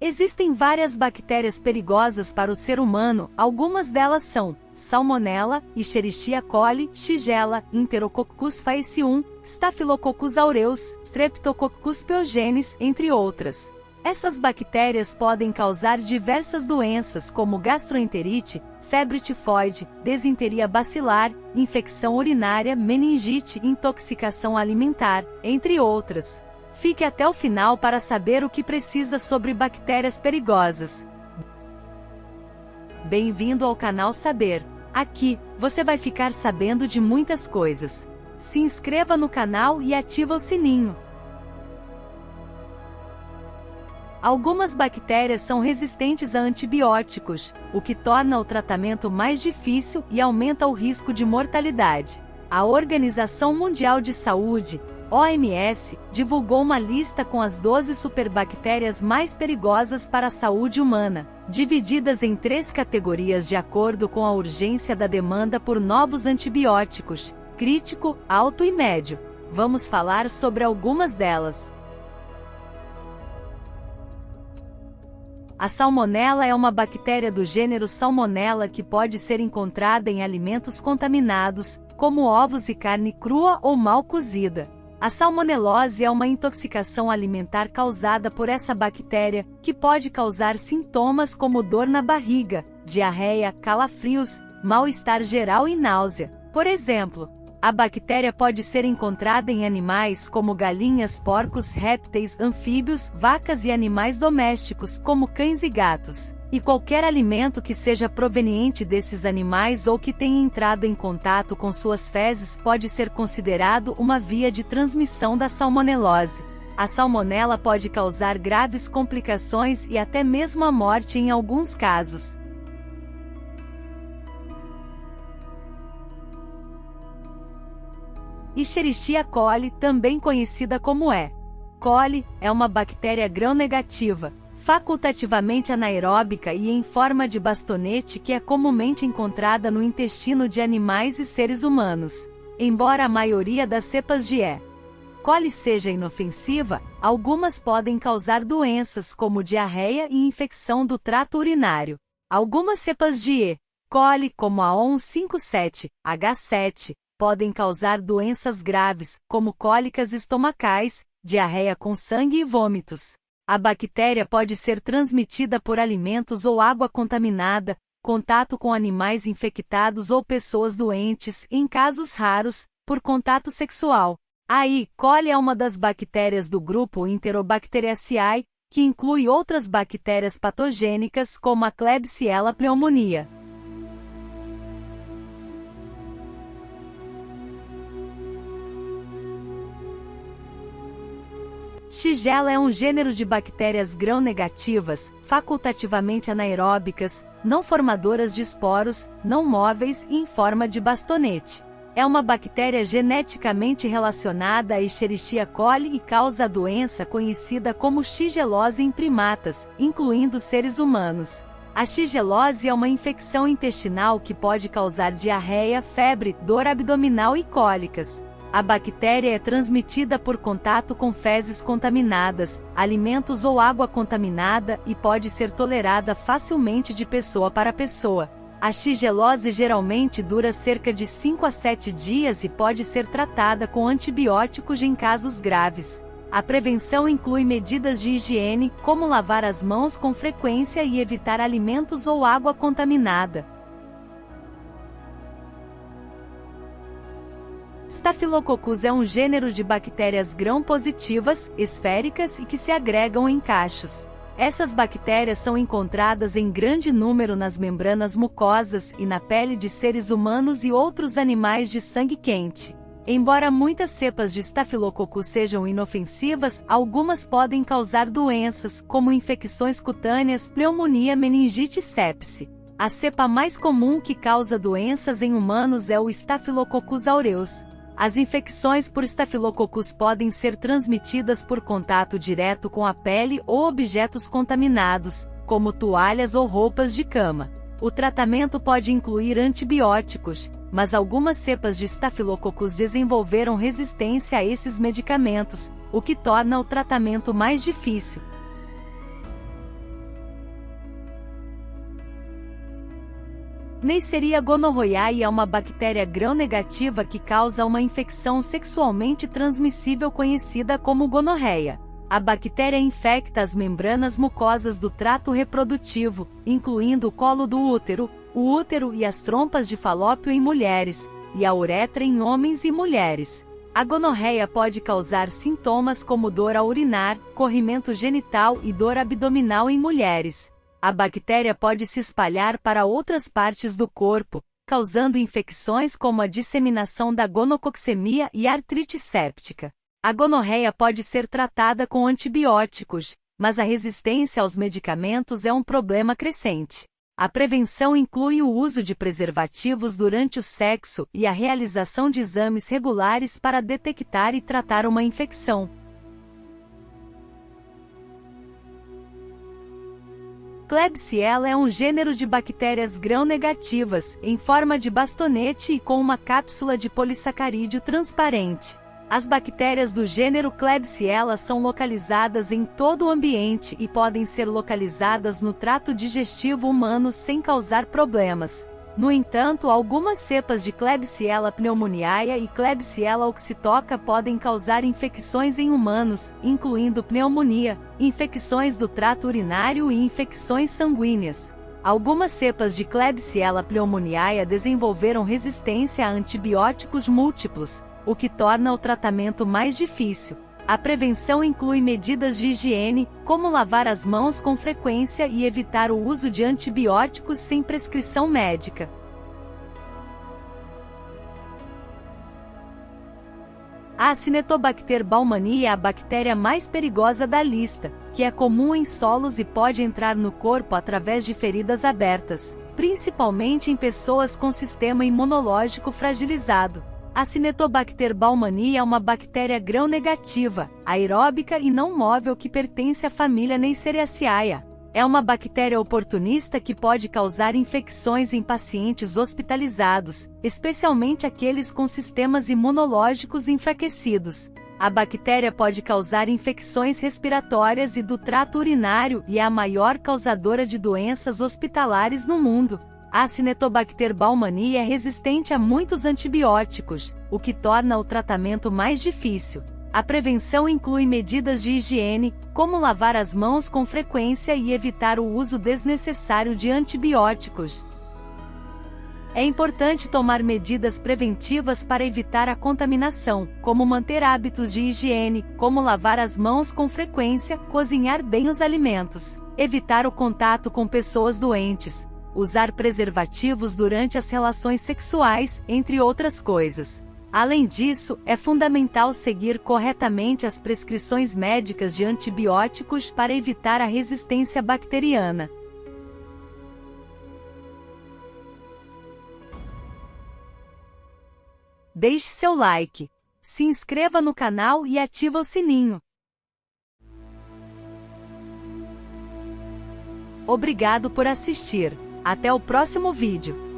Existem várias bactérias perigosas para o ser humano, algumas delas são Salmonella, Escherichia coli, Shigella, Enterococcus faecium, Staphylococcus aureus, Streptococcus pyogenes, entre outras. Essas bactérias podem causar diversas doenças como gastroenterite, febre tifoide, desinteria bacilar, infecção urinária, meningite, intoxicação alimentar, entre outras. Fique até o final para saber o que precisa sobre bactérias perigosas. Bem-vindo ao canal Saber. Aqui, você vai ficar sabendo de muitas coisas. Se inscreva no canal e ativa o sininho. Algumas bactérias são resistentes a antibióticos, o que torna o tratamento mais difícil e aumenta o risco de mortalidade. A Organização Mundial de Saúde, OMS, divulgou uma lista com as 12 superbactérias mais perigosas para a saúde humana, divididas em 3 categorias de acordo com a urgência da demanda por novos antibióticos: crítico, alto e médio. Vamos falar sobre algumas delas. A Salmonella é uma bactéria do gênero Salmonella que pode ser encontrada em alimentos contaminados, como ovos e carne crua ou mal cozida. A salmonelose é uma intoxicação alimentar causada por essa bactéria, que pode causar sintomas como dor na barriga, diarreia, calafrios, mal-estar geral e náusea. Por exemplo, a bactéria pode ser encontrada em animais como galinhas, porcos, répteis, anfíbios, vacas e animais domésticos como cães e gatos. E qualquer alimento que seja proveniente desses animais ou que tenha entrado em contato com suas fezes pode ser considerado uma via de transmissão da salmonelose. A salmonela pode causar graves complicações e até mesmo a morte em alguns casos. Escherichia coli, também conhecida como E. coli, é uma bactéria gram-negativa, facultativamente anaeróbica e em forma de bastonete que é comumente encontrada no intestino de animais e seres humanos. Embora a maioria das cepas de E. coli seja inofensiva, algumas podem causar doenças como diarreia e infecção do trato urinário. Algumas cepas de E. coli, como a O157H7, podem causar doenças graves, como cólicas estomacais, diarreia com sangue e vômitos. A bactéria pode ser transmitida por alimentos ou água contaminada, contato com animais infectados ou pessoas doentes, em casos raros, por contato sexual. A E. coli é uma das bactérias do grupo Enterobacteriaceae, que inclui outras bactérias patogênicas como a Klebsiella pneumonia. Shigella é um gênero de bactérias gram-negativas, facultativamente anaeróbicas, não formadoras de esporos, não móveis e em forma de bastonete. É uma bactéria geneticamente relacionada a Escherichia coli e causa a doença conhecida como shigelose em primatas, incluindo seres humanos. A shigelose é uma infecção intestinal que pode causar diarreia, febre, dor abdominal e cólicas. A bactéria é transmitida por contato com fezes contaminadas, alimentos ou água contaminada e pode ser tolerada facilmente de pessoa para pessoa. A shigelose geralmente dura cerca de 5 a 7 dias e pode ser tratada com antibióticos em casos graves. A prevenção inclui medidas de higiene, como lavar as mãos com frequência e evitar alimentos ou água contaminada. Staphylococcus é um gênero de bactérias gram-positivas, esféricas e que se agregam em cachos. Essas bactérias são encontradas em grande número nas membranas mucosas e na pele de seres humanos e outros animais de sangue quente. Embora muitas cepas de Staphylococcus sejam inofensivas, algumas podem causar doenças, como infecções cutâneas, pneumonia, meningite e sepse. A cepa mais comum que causa doenças em humanos é o Staphylococcus aureus. As infecções por Staphylococcus podem ser transmitidas por contato direto com a pele ou objetos contaminados, como toalhas ou roupas de cama. O tratamento pode incluir antibióticos, mas algumas cepas de Staphylococcus desenvolveram resistência a esses medicamentos, o que torna o tratamento mais difícil. Neisseria gonorrhoeae é uma bactéria gram-negativa que causa uma infecção sexualmente transmissível conhecida como gonorreia. A bactéria infecta as membranas mucosas do trato reprodutivo, incluindo o colo do útero, o útero e as trompas de falópio em mulheres, e a uretra em homens e mulheres. A gonorreia pode causar sintomas como dor ao urinar, corrimento genital e dor abdominal em mulheres. A bactéria pode se espalhar para outras partes do corpo, causando infecções como a disseminação da gonococcemia e artrite séptica. A gonorreia pode ser tratada com antibióticos, mas a resistência aos medicamentos é um problema crescente. A prevenção inclui o uso de preservativos durante o sexo e a realização de exames regulares para detectar e tratar uma infecção. Klebsiella é um gênero de bactérias gram-negativas, em forma de bastonete e com uma cápsula de polissacarídeo transparente. As bactérias do gênero Klebsiella são localizadas em todo o ambiente e podem ser localizadas no trato digestivo humano sem causar problemas. No entanto, algumas cepas de Klebsiella pneumoniae e Klebsiella oxytoca podem causar infecções em humanos, incluindo pneumonia, infecções do trato urinário e infecções sanguíneas. Algumas cepas de Klebsiella pneumoniae desenvolveram resistência a antibióticos múltiplos, o que torna o tratamento mais difícil. A prevenção inclui medidas de higiene, como lavar as mãos com frequência e evitar o uso de antibióticos sem prescrição médica. A Acinetobacter baumannii é a bactéria mais perigosa da lista, que é comum em solos e pode entrar no corpo através de feridas abertas, principalmente em pessoas com sistema imunológico fragilizado. A Acinetobacter baumannii é uma bactéria gram-negativa, aeróbica e não móvel que pertence à família Neissereaceae. É uma bactéria oportunista que pode causar infecções em pacientes hospitalizados, especialmente aqueles com sistemas imunológicos enfraquecidos. A bactéria pode causar infecções respiratórias e do trato urinário e é a maior causadora de doenças hospitalares no mundo. A Acinetobacter baumannii é resistente a muitos antibióticos, o que torna o tratamento mais difícil. A prevenção inclui medidas de higiene, como lavar as mãos com frequência e evitar o uso desnecessário de antibióticos. É importante tomar medidas preventivas para evitar a contaminação, como manter hábitos de higiene, como lavar as mãos com frequência, cozinhar bem os alimentos, evitar o contato com pessoas doentes, usar preservativos durante as relações sexuais, entre outras coisas. Além disso, é fundamental seguir corretamente as prescrições médicas de antibióticos para evitar a resistência bacteriana. Deixe seu like, se inscreva no canal e ativa o sininho. Obrigado por assistir. Até o próximo vídeo.